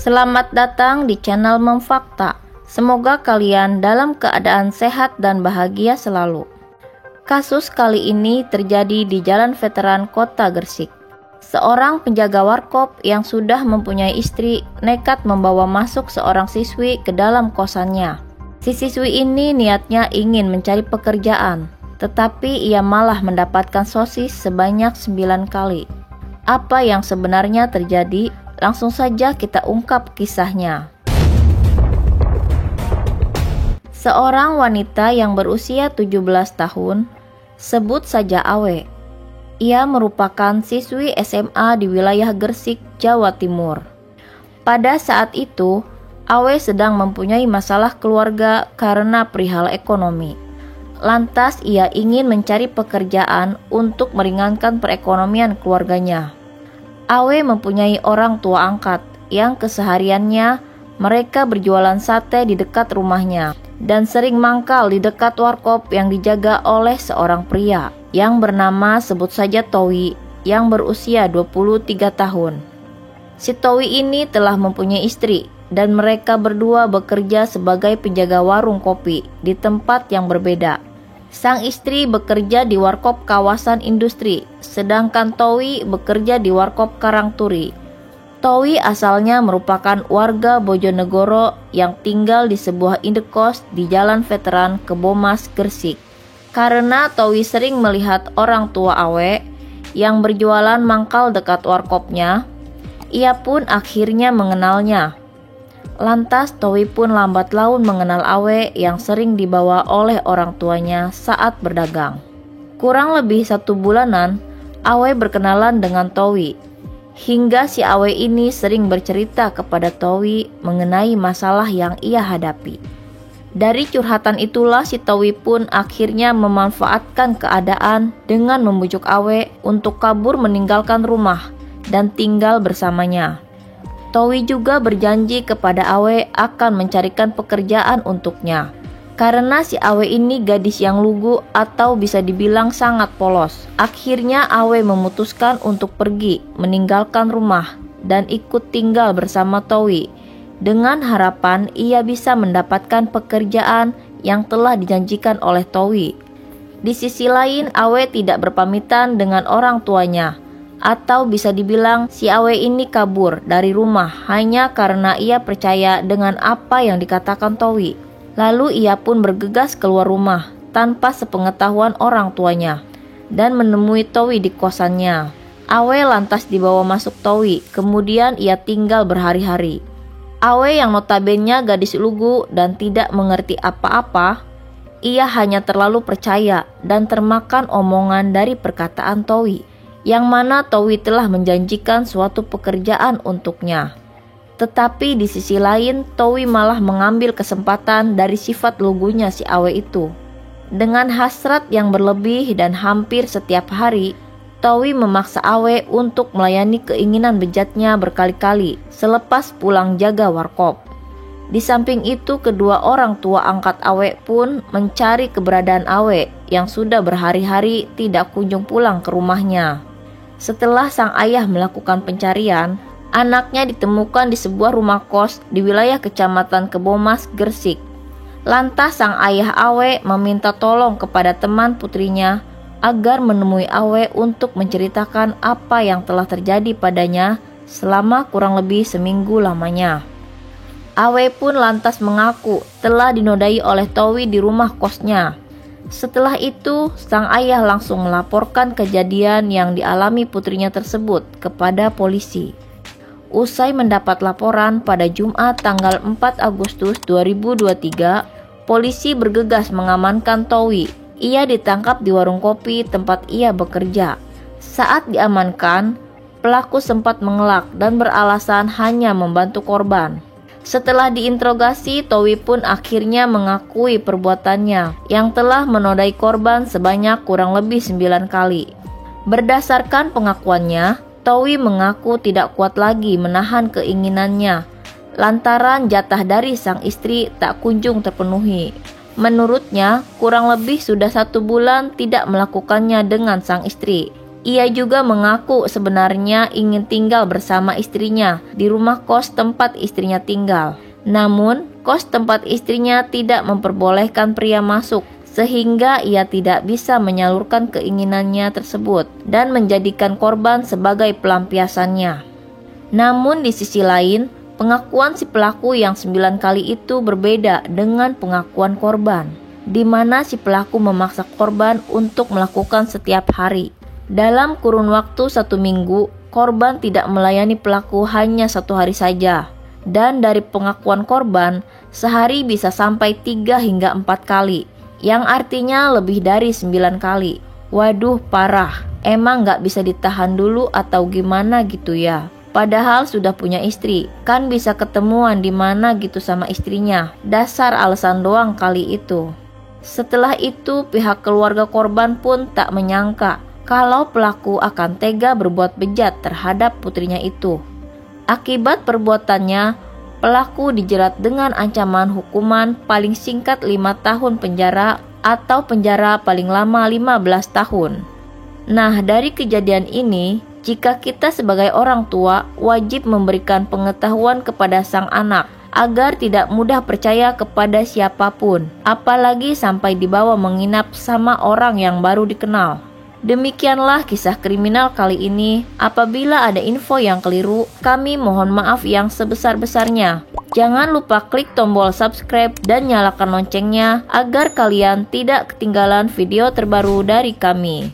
Selamat datang di channel Memfakta. Semoga kalian dalam keadaan sehat dan bahagia selalu. Kasus kali ini terjadi di Jalan Veteran Kota Gresik. Seorang penjaga warkop yang sudah mempunyai istri nekat membawa masuk seorang siswi ke dalam kosannya. Si siswi ini niatnya ingin mencari pekerjaan, tetapi ia malah mendapatkan sosis sebanyak 9 kali. Apa yang sebenarnya terjadi? Langsung saja kita ungkap kisahnya. Seorang wanita yang berusia 17 tahun, sebut saja Awe. Ia merupakan siswi SMA di wilayah Gresik, Jawa Timur. Pada saat itu, Awe sedang mempunyai masalah keluarga karena perihal ekonomi. Lantas ia ingin mencari pekerjaan untuk meringankan perekonomian keluarganya. Awe mempunyai orang tua angkat yang kesehariannya mereka berjualan sate di dekat rumahnya dan sering mangkal di dekat warkop yang dijaga oleh seorang pria yang bernama sebut saja Towi yang berusia 23 tahun. Si Towi ini telah mempunyai istri dan mereka berdua bekerja sebagai penjaga warung kopi di tempat yang berbeda. Sang istri bekerja di warkop kawasan industri, sedangkan Towi bekerja di warkop Karangturi. Towi asalnya merupakan warga Bojonegoro yang tinggal di sebuah indekos di Jalan Veteran Kebomas, Gresik. Karena Towi sering melihat orang tua Awe yang berjualan mangkal dekat warkopnya, ia pun akhirnya mengenalnya. Lantas Towi pun lambat laun mengenal Awe yang sering dibawa oleh orang tuanya saat berdagang. Kurang lebih 1 bulanan, Awe berkenalan dengan Towi. Hingga si Awe ini sering bercerita kepada Towi mengenai masalah yang ia hadapi. Dari curhatan itulah si Towi pun akhirnya memanfaatkan keadaan dengan membujuk Awe untuk kabur meninggalkan rumah dan tinggal bersamanya. Towi juga berjanji kepada Awe akan mencarikan pekerjaan untuknya. Karena si Awe ini gadis yang lugu atau bisa dibilang sangat polos. Akhirnya Awe memutuskan untuk pergi meninggalkan rumah dan ikut tinggal bersama Towi dengan harapan ia bisa mendapatkan pekerjaan yang telah dijanjikan oleh Towi. Di sisi lain, Awe tidak berpamitan dengan orang tuanya. Atau bisa dibilang si Awe ini kabur dari rumah hanya karena ia percaya dengan apa yang dikatakan Towi. Lalu ia pun bergegas keluar rumah tanpa sepengetahuan orang tuanya dan menemui Towi di kosannya. Awe lantas dibawa masuk Towi, kemudian ia tinggal berhari-hari. Awe yang notabene gadis lugu dan tidak mengerti apa-apa, ia hanya terlalu percaya dan termakan omongan dari perkataan Towi, yang mana Towi telah menjanjikan suatu pekerjaan untuknya. Tetapi di sisi lain, Towi malah mengambil kesempatan dari sifat lugunya si Awe itu. Dengan hasrat yang berlebih dan hampir setiap hari, Towi memaksa Awe untuk melayani keinginan bejatnya berkali-kali selepas pulang jaga warkop. Di samping itu, kedua orang tua angkat Awe pun mencari keberadaan Awe yang sudah berhari-hari tidak kunjung pulang ke rumahnya. Setelah sang ayah melakukan pencarian, anaknya ditemukan di sebuah rumah kos di wilayah Kecamatan Kebomas, Gresik. Lantas sang ayah Awe meminta tolong kepada teman putrinya agar menemui Awe untuk menceritakan apa yang telah terjadi padanya selama kurang lebih seminggu lamanya. Awe pun lantas mengaku telah dinodai oleh Towi di rumah kosnya. Setelah itu, sang ayah langsung melaporkan kejadian yang dialami putrinya tersebut kepada polisi. Usai mendapat laporan pada Jumat tanggal 4 Agustus 2023, polisi bergegas mengamankan Towi. Ia ditangkap di warung kopi tempat ia bekerja. Saat diamankan, pelaku sempat mengelak dan beralasan hanya membantu korban. Setelah diinterogasi, Towi pun akhirnya mengakui perbuatannya yang telah menodai korban sebanyak kurang lebih 9 kali. Berdasarkan pengakuannya, Towi mengaku tidak kuat lagi menahan keinginannya lantaran jatah dari sang istri tak kunjung terpenuhi. Menurutnya, kurang lebih sudah 1 bulan tidak melakukannya dengan sang istri. Ia juga mengaku sebenarnya ingin tinggal bersama istrinya di rumah kos tempat istrinya tinggal. Namun, kos tempat istrinya tidak memperbolehkan pria masuk, sehingga ia tidak bisa menyalurkan keinginannya tersebut dan menjadikan korban sebagai pelampiasannya. Namun di sisi lain, pengakuan si pelaku yang 9 kali itu berbeda dengan pengakuan korban, di mana si pelaku memaksa korban untuk melakukan setiap hari. Dalam kurun waktu 1 minggu, korban tidak melayani pelaku hanya 1 hari saja. Dan dari pengakuan korban, sehari bisa sampai 3 hingga 4 kali, yang artinya lebih dari 9 kali. Waduh, parah. Emang gak bisa ditahan dulu atau gimana gitu ya? Padahal sudah punya istri, kan bisa ketemuan di mana gitu sama istrinya. Dasar alasan doang kali itu. Setelah itu, pihak keluarga korban pun tak menyangka kalau pelaku akan tega berbuat bejat terhadap putrinya itu. Akibat perbuatannya, pelaku dijerat dengan ancaman hukuman paling singkat 5 tahun penjara atau penjara paling lama 15 tahun. Nah, dari kejadian ini, jika kita sebagai orang tua wajib memberikan pengetahuan kepada sang anak agar tidak mudah percaya kepada siapapun, apalagi sampai dibawa menginap sama orang yang baru dikenal. Demikianlah kisah kriminal kali ini. Apabila ada info yang keliru, kami mohon maaf yang sebesar-besarnya. Jangan lupa klik tombol subscribe dan nyalakan loncengnya agar kalian tidak ketinggalan video terbaru dari kami.